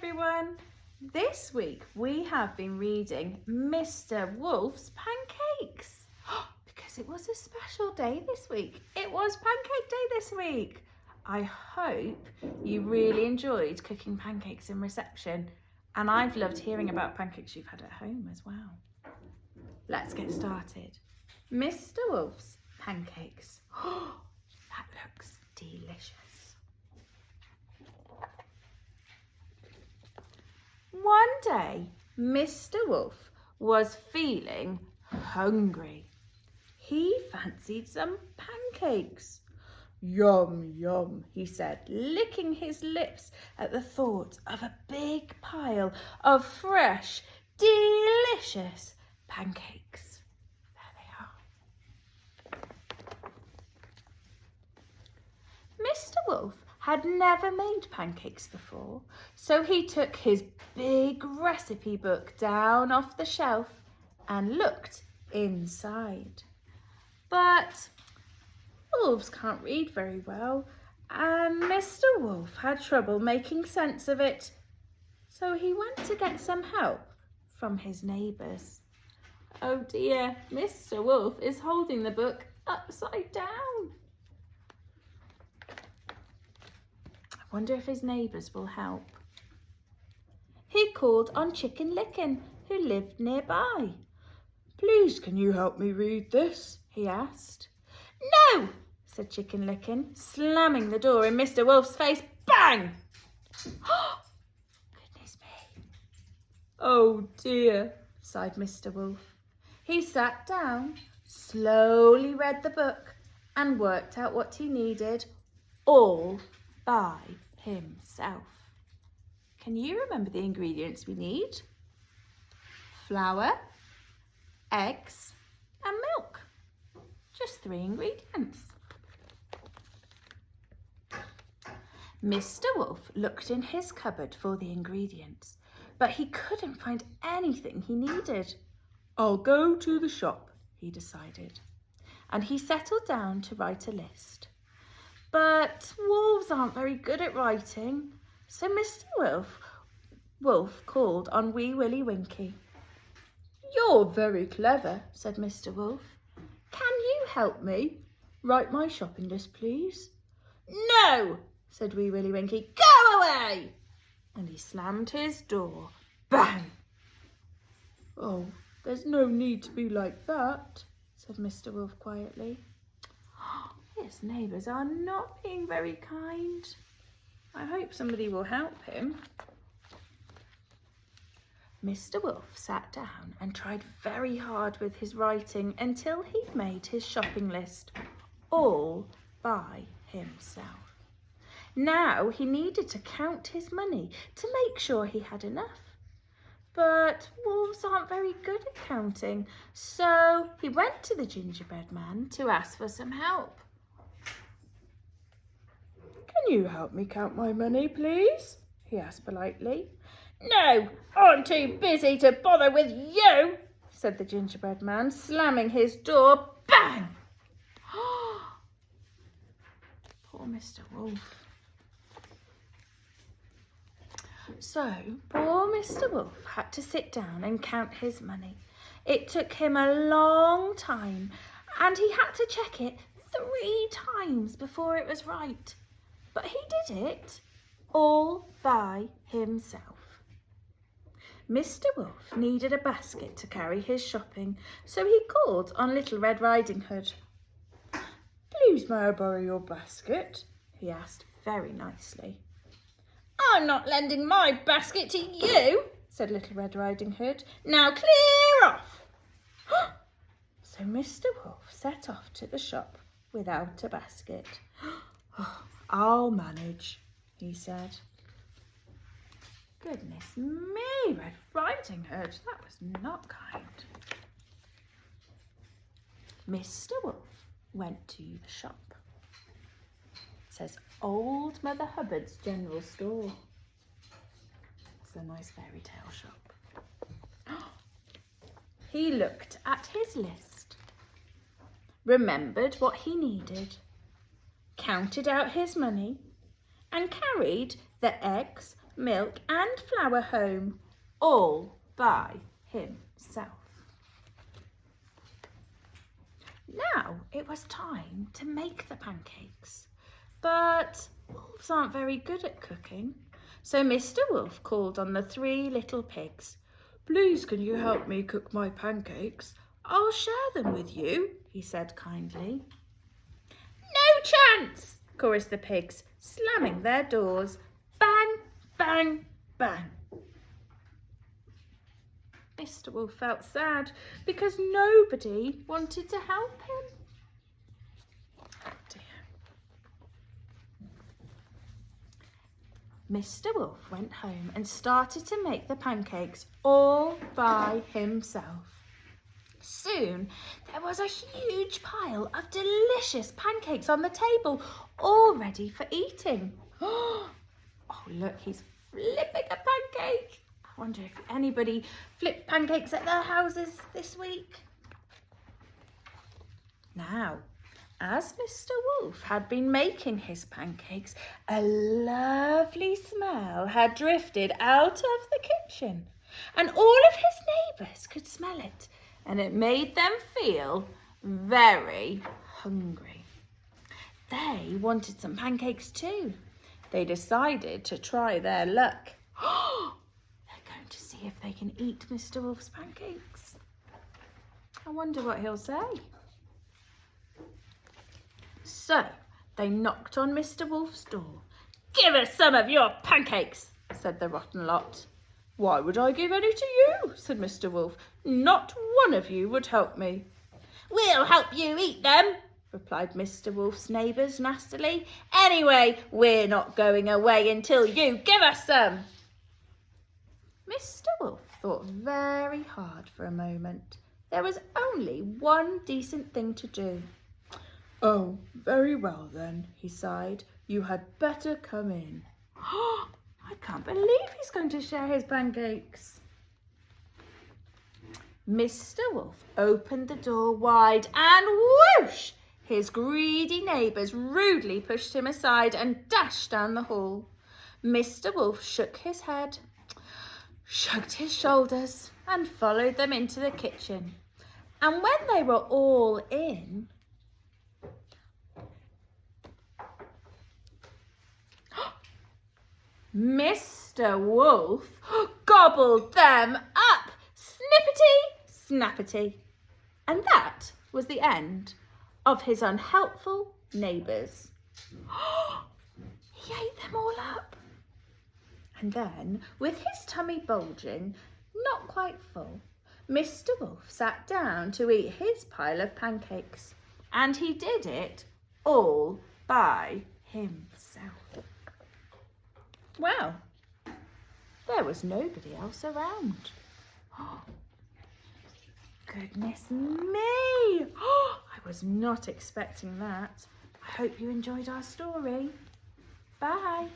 everyone. This week we have been reading Mr. Wolf's Pancakes because it was a special day this week. It was Pancake Day this week. I hope you really enjoyed cooking pancakes in reception, and I've loved hearing about pancakes you've had at home as well. Let's get started. Mr. Wolf's Pancakes. That looks delicious. One day, Mr. Wolf was feeling hungry. He fancied some pancakes. Yum, yum, he said, licking his lips at the thought of a big pile of fresh, delicious pancakes. There they are. Mr. Wolf had never made pancakes before, so he took his big recipe book down off the shelf and looked inside. But wolves can't read very well, and Mr. Wolf had trouble making sense of it, so he went to get some help from his neighbours. Oh dear, Mr. Wolf is holding the book upside down. I wonder if his neighbours will help. He called on Chicken Licken, who lived nearby. Please, can you help me read this? He asked. No, said Chicken Licken, slamming the door in Mr. Wolf's face. Bang! Goodness me. Oh dear, sighed Mr. Wolf. He sat down, slowly read the book, and worked out what he needed all by himself. Can you remember the ingredients we need? Flour, eggs, and milk. Just 3 ingredients. Mr. Wolf looked in his cupboard for the ingredients, but he couldn't find anything he needed. I'll go to the shop, he decided, and he settled down to write a list. But wolves aren't very good at writing, so Mr. Wolf called on Wee Willie Winkie. You're very clever, said Mr. Wolf. Can you help me? Write my shopping list, please. No, said Wee Willie Winkie. Go away! And he slammed his door. Bang! Oh, there's no need to be like that, said Mr. Wolf quietly. His neighbours are not being very kind. I hope somebody will help him. Mr. Wolf sat down and tried very hard with his writing until he'd made his shopping list all by himself. Now he needed to count his money to make sure he had enough. But wolves aren't very good at counting, so he went to the gingerbread man to ask for some help. Can you help me count my money, please? He asked politely. No, I'm too busy to bother with you, said the gingerbread man, slamming his door. Bang! Poor Mr. Wolf. So poor Mr. Wolf had to sit down and count his money. It took him a long time, and he had to check it 3 times before it was right. But he did it all by himself. Mr. Wolf needed a basket to carry his shopping, so he called on Little Red Riding Hood. Please, may I borrow your basket? He asked very nicely. I'm not lending my basket to you, said Little Red Riding Hood. Now clear off. So Mr. Wolf set off to the shop without a basket. I'll manage, he said. Goodness me, Red Riding Hood, that was not kind. Mr. Wolf went to the shop. It says Old Mother Hubbard's General Store. It's a nice fairy tale shop. He looked at his list, remembered what he needed, counted out his money, and carried the eggs, milk and flour home, all by himself. Now it was time to make the pancakes, but wolves aren't very good at cooking, so Mr. Wolf called on the 3 little pigs. "Please, can you help me cook my pancakes? I'll share them with you," he said kindly. "No chance!" chorused the pigs, slamming their doors. Bang, bang, bang. Mr. Wolf felt sad because nobody wanted to help him. Oh dear. Mr. Wolf went home and started to make the pancakes all by himself. Soon there was a huge pile of delicious pancakes on the table, all ready for eating. Oh, look, he's flipping a pancake. I wonder if anybody flipped pancakes at their houses this week. Now, as Mr. Wolf had been making his pancakes, a lovely smell had drifted out of the kitchen, and all of his neighbours could smell it, and it made them feel very hungry. They wanted some pancakes too. They decided to try their luck. They're going to see if they can eat Mr. Wolf's pancakes. I wonder what he'll say. So they knocked on Mr. Wolf's door. "Give us some of your pancakes," said the rotten lot. "Why would I give any to you?" said Mr. Wolf. "Not one of you would help me." "We'll help you eat them," replied Mr. Wolf's neighbours nastily. "Anyway, we're not going away until you give us some." Mr. Wolf thought very hard for a moment. There was only one decent thing to do. "Oh, very well then," he sighed. "You had better come in." I can't believe he's going to share his pancakes. Mr. Wolf opened the door wide and whoosh! His greedy neighbours rudely pushed him aside and dashed down the hall. Mr. Wolf shook his head, shrugged his shoulders and followed them into the kitchen. And when they were all in, Mr. Wolf gobbled them up, snippety, snappety. And that was the end of his unhelpful neighbours. He ate them all up. And then, with his tummy bulging, not quite full, Mr. Wolf sat down to eat his pile of pancakes. And he did it all by himself. Well, there was nobody else around. Goodness me! I was not expecting that. I hope you enjoyed our story. Bye.